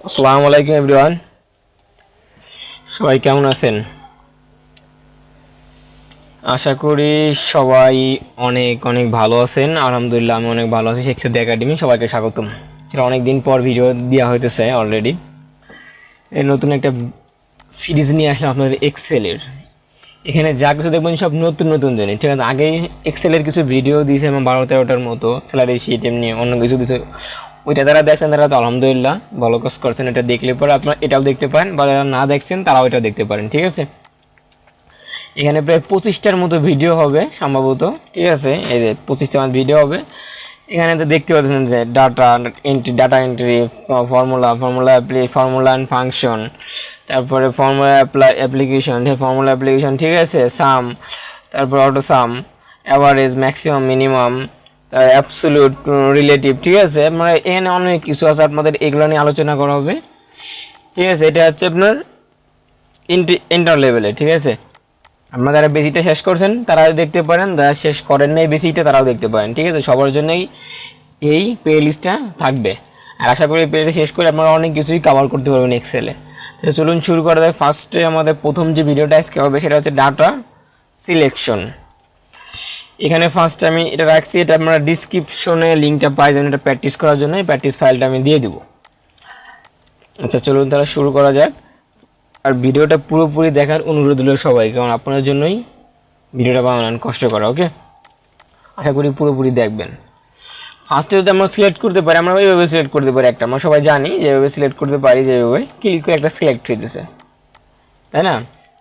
আসসালামু আলাইকুম এভরিওয়ান, সবাই কেমন আছেন? আশা করি সবাই অনেক অনেক ভালো আছেন। আলহামদুলিল্লাহ আমি অনেক ভালো আছি। শেখসাদি একাডেমি সবাইকে স্বাগতম। সেটা অনেক দিন পর ভিডিও দেওয়া হইতেছে অলরেডি। এই নতুন একটা সিরিজ নিয়ে আসলাম আপনাদের এক্সেলের। এখানে যা কিছু দেখবেন সব নতুন নতুন জিনিস, ঠিক আছে। আগেই এক্সেলের কিছু ভিডিও দিয়েছে এবং 12-13টার মতো স্যালারি শিট এমনি অন্য কিছু দিতে, ওইটা যারা দেখছেন তারা তো আলহামদুলিল্লাহ ভালো কাজ করছেন। এটা দেখলে পরে আপনারা এটাও দেখতে পারেন, বা যারা না দেখছেন তারাও এটা দেখতে পারেন, ঠিক আছে। এখানে প্রায় 25টার মতো ভিডিও হবে সম্ভবত, ঠিক আছে। এই যে 25টা ভিডিও হবে। এখানে তো দেখতে পাচ্ছেন যে data entry, formula and function, তারপরে ফর্মুলা অ্যাপ্লিকেশন, ফর্মুলা অ্যাপ্লিকেশন, ঠিক আছে, সাম, তারপর auto sum, average, maximum, minimum, absolute, relative, ঠিক আছে। মানে এখানে অনেক কিছু আছে, আপনাদের এগুলো নিয়ে আলোচনা করা হবে, ঠিক আছে। এটা হচ্ছে আপনার ইন্টার লেভেলে, ঠিক আছে। আপনারা যারা বেসিকটা শেষ করছেন তারাও দেখতে পারেন, যারা শেষ করেন নাই বেসিকটা তারাও দেখতে পারেন, ঠিক আছে। সবার জন্যই এই প্লে লিস্টটা থাকবে। আর আশা করি প্লে লিস্ট শেষ করে আপনারা অনেক কিছুই কভার করতে পারবেন এক্সেলে। তো চলুন শুরু করা যায়। ফার্স্টে আমাদের প্রথম যে ভিডিওটা আজকে হবে সেটা হচ্ছে ডাটা সিলেকশন। এখানে ফার্স্ট আমি এটা রাখছি, এটা আপনারা ডিসক্রিপশনে লিঙ্কটা পাই যাবেন এটা প্র্যাকটিস করার জন্য। এই প্র্যাকটিস ফাইলটা আমি দিয়ে দিব। আচ্ছা চলুন তাহলে শুরু করা যাক। আর ভিডিওটা পুরোপুরি দেখার অনুরোধ হলো সবাই, কারণ আপনার জন্যই ভিডিওটা বানান কষ্ট করা, ওকে। আশা করি পুরোপুরি দেখবেন। ফার্স্টে যদি আমরা সিলেক্ট করতে পারি, আমরা এইভাবে সিলেক্ট করতে পারি একটা, আমরা সবাই জানি যেভাবে সিলেক্ট করতে পারি, যেভাবে ক্লিক করে একটা সিলেক্ট হয়ে দিতেছে, তাই না।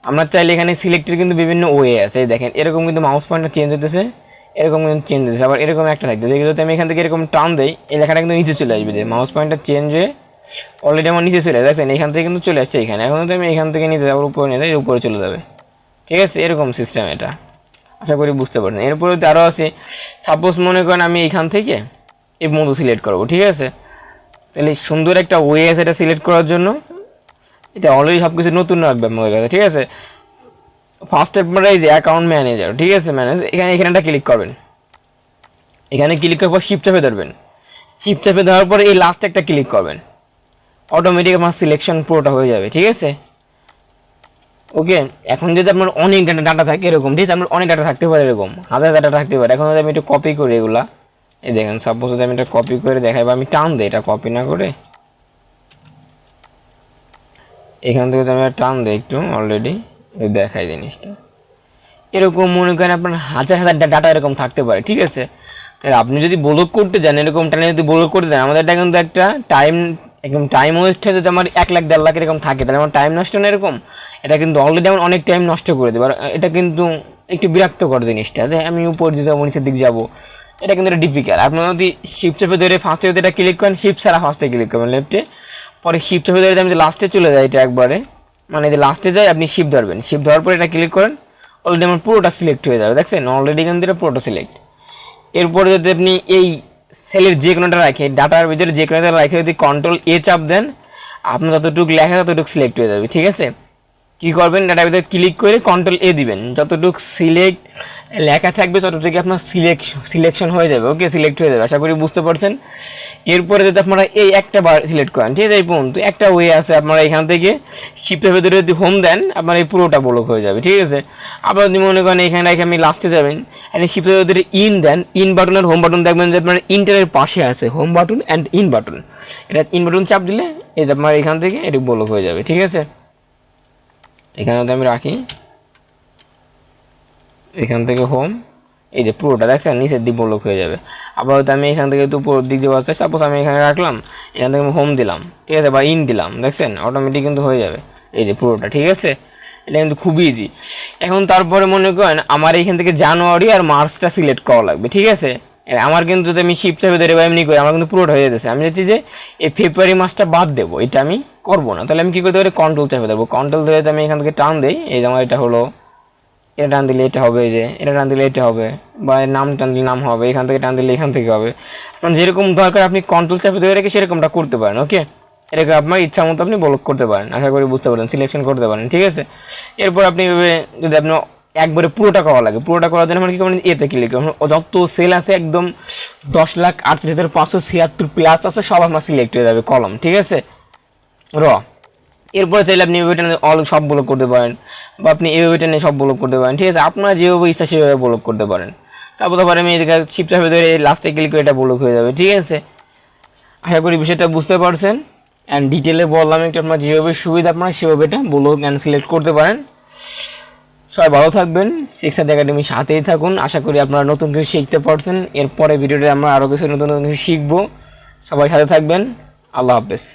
আমরা চাইলে এখানে সিলেক্টের কিন্তু বিভিন্ন ওয়ে আছে, দেখেন এরকম কিন্তু মাউস পয়েন্টটা চেঞ্জ হতেছে, এরকম কিন্তু চেঞ্জ হতেছে, আবার এরকম একটা থাকবে। যদি আমি এখান থেকে এরকম টান দেই, এই লেখাটা কিন্তু নিচে চলে আসবে, মাউস পয়েন্টটা চেঞ্জ হয়ে অলরেডি আমার নিচে চলে আসছে, এখান থেকে কিন্তু চলে আসছে এখানে। এখন যদি আমি এখান থেকে নিতে যাবো উপরে নিয়ে যাই, উপরে চলে যাবে, ঠিক আছে। এরকম সিস্টেম এটা, আশা করি বুঝতে পারছেন। এরপরে আরও আছে, সাপোজ মনে করেন আমি এখান থেকে এই মতো সিলেক্ট করবো, ঠিক আছে। তাহলে সুন্দর একটা ওয়ে আছে এটা সিলেক্ট করার জন্য। এটা অলরেডি সব কিছু নতুন রাখবে আপনাদের কাছে, ঠিক আছে। ফার্স্ট আপনারা এই যে অ্যাকাউন্ট ম্যানেজার, ঠিক আছে, ম্যানেজার, এখানে একটা ক্লিক করবেন। এখানে ক্লিক করার পর শিফট চাপে ধরবেন। শিফট চাপে ধরার পর এই লাস্টে একটা ক্লিক করবেন, অটোমেটিক আমার সিলেকশন পুরোটা হয়ে যাবে, ঠিক আছে, ওকে। এখন যদি আপনার অনেক ডাটা থাকে এরকম, ঠিক আছে, আপনার অনেক ডাটা থাকতে পারে, এরকম হাজার ডাটা থাকতে পারে। এখন যদি আমি একটু কপি করি এগুলা, এই দেখেন সাপোজ যদি আমি এটা কপি করে দেখাই, বা আমি টান দিই, এটা কপি না করে এখান থেকে আমি টান দিই একটু, অলরেডি দেখাই জিনিসটা। এরকম মনে করেন আপনার হাজার হাজার ডাটা এরকম থাকতে পারে, ঠিক আছে। তাহলে আপনি যদি ব্লক করতে যান, এরকম টাইমে যদি ব্লক করতে যান, আমাদের এটা কিন্তু একটা টাইম, একদম টাইম ওয়েস্ট হয়ে যদি আমার 1 লাখ 1.5 লাখ এরকম থাকে, তাহলে আমার টাইম নষ্ট না এরকম। এটা কিন্তু অলরেডি আমার অনেক টাইম নষ্ট করে দেবে। আর এটা কিন্তু একটু বিরক্তকর জিনিসটা, যে আমি উপর দিয়ে যাবো, নিচের দিক যাবো, এটা কিন্তু একটা ডিফিকাল্ট। আপনার যদি শিফট চেপে ধরে ফার্স্টে যদি এটা ক্লিক করেন, শিফট ছাড়া ফার্স্টে ক্লিক করবেন লেফটে, পরে শিফট চেপে ধরে আমি লাস্টে চলে যাই, এটা একবারে মানে যে লাস্টে যাই, আপনি শিফট ধরবেন, শিফট ধরার পরে এটা ক্লিক করেন, অলরেডি আমার পুরোটা সিলেক্ট হয়ে যাবে, দেখছেন অলরেডি কিন্তু এটা পুরোটা সিলেক্ট। এরপরে যদি আপনি এই সেলের যে কোনোটা রাখে, ডাটার ভিতরে যে কোনোটা রাখে যদি কন্ট্রোল এ চাপ দেন, আপনার যতটুকু লেখা ততটুকু সিলেক্ট হয়ে যাবে, ঠিক আছে। কী করবেন, ডাটার ভিতরে ক্লিক করে কন্ট্রোল এ দিবেন, যতটুকু সিলেক্ট লেখা থাকবে ততটুকু আপনার সিলেকশন হয়ে যাবে, ওকে, সিলেক্ট হয়ে যাবে। আশা করি বুঝতে পারছেন। এরপরে যদি আপনারা এই একটা বার সিলেক্ট করেন, ঠিক আছে, এই পর্যন্ত একটা ওয়ে আছে, আপনারা এখান থেকে শিফটের ভিতরে যদি হোম দেন, আপনার এই পুরোটা ব্লক হয়ে যাবে, ঠিক আছে। আবার যদি মনে করেন এখানে রেখে আপনি লাস্টে যাবেন, আপনি শিফটের ভিতরে ইন দেন, ইন বাটন আর হোম বাটন দেখবেন যে আপনার ইন্টারের পাশে আছে home button and in button. এটা ইন বাটন চাপ দিলে এই আপনার এখান থেকে এটি ব্লক হয়ে যাবে, ঠিক আছে। এখানে যদি আমি রাখি, এখান থেকে হোম, এই যে পুরোটা দেখছেন নিচের দিক ব্লক হয়ে যাবে। আবার হয়তো আমি এখান থেকে একটু উপর দিক যাওয়া আছে, সাপোজ আমি এখানে রাখলাম, এখান থেকে আমি হোম দিলাম, ঠিক আছে, বা ইন দিলাম, দেখছেন অটোমেটিক কিন্তু হয়ে যাবে এই যে পুরোটা, ঠিক আছে। এটা কিন্তু খুবই ইজি। এখন তারপরে মনে করেন আমার এখান থেকে জানুয়ারি আর মার্চটা সিলেক্ট করা লাগবে, ঠিক আছে। আমার কিন্তু যদি আমি শিফট চাপে ধরে এমনি করি, আমার কিন্তু পুরোটা হয়ে যাচ্ছে। আমি চাচ্ছি যে এই ফেব্রুয়ারি মাসটা বাদ দেবো, এটা আমি করবো না। তাহলে আমি কী করতে পারি, কন্ট্রোল চাপে দেবো, কন্ট্রোল ধরে আমি এখান থেকে টান দিই, এই যে আমার এটা হলো, এটা টান দিলে এটা হবে, যে এটা টান দিলে এটা হবে, বা নাম টান দিলে নাম হবে, এখান থেকে টান দিলে এখান থেকে হবে। আপনার যেরকম দরকার আপনি কন্ট্রোল চাপে ধরে রেখে সেরকমটা করতে পারেন, ওকে। এটাকে আপনার ইচ্ছা মতো আপনি ব্লক করতে পারেন, আশা করি বুঝতে পারেন, সিলেকশন করতে পারেন, ঠিক আছে। এরপর আপনি যদি আপনি একবারে পুরোটা করা লাগে, পুরোটা করার জন্য মানে কি করবেন, এতে ক্লিক করবেন, যত সেল আছে একদম 10,38,576 প্লাস আছে, সব আপনার সিলেক্ট হয়ে যাবে কলম, ঠিক আছে। র। এরপরে চাইলে আপনি এভাবে টেনে অল সব ব্লক করতে পারেন, বা আপনি এভাবে টেনে সব ব্লক করতে পারেন, ঠিক আছে। আপনারা যেভাবে ইচ্ছা সেভাবে ব্লক করতে পারেন। তারপর আমি এদিকে শিফট চাপে ধরে লাস্টে ক্লিক করে এটা ব্লক হয়ে যাবে, ঠিক আছে। আশা করি বিষয়টা বুঝতে পারছেন। অ্যান্ড ডিটেলে বললাম একটু, আপনার যেভাবে সুবিধা আপনার সেভাবে এটা ব্লক অ্যান্ড সিলেক্ট করতে পারেন। সবাই ভালো থাকবেন, সেখসাদি একাডেমির সাথেই থাকুন। আশা করি আপনারা নতুন কিছু শিখতে পারছেন। এরপরে ভিডিওতে আমরা আরও কিছু নতুন নতুন কিছু শিখবো। সবাই সাথে থাকবেন। আল্লাহ হাফেজ।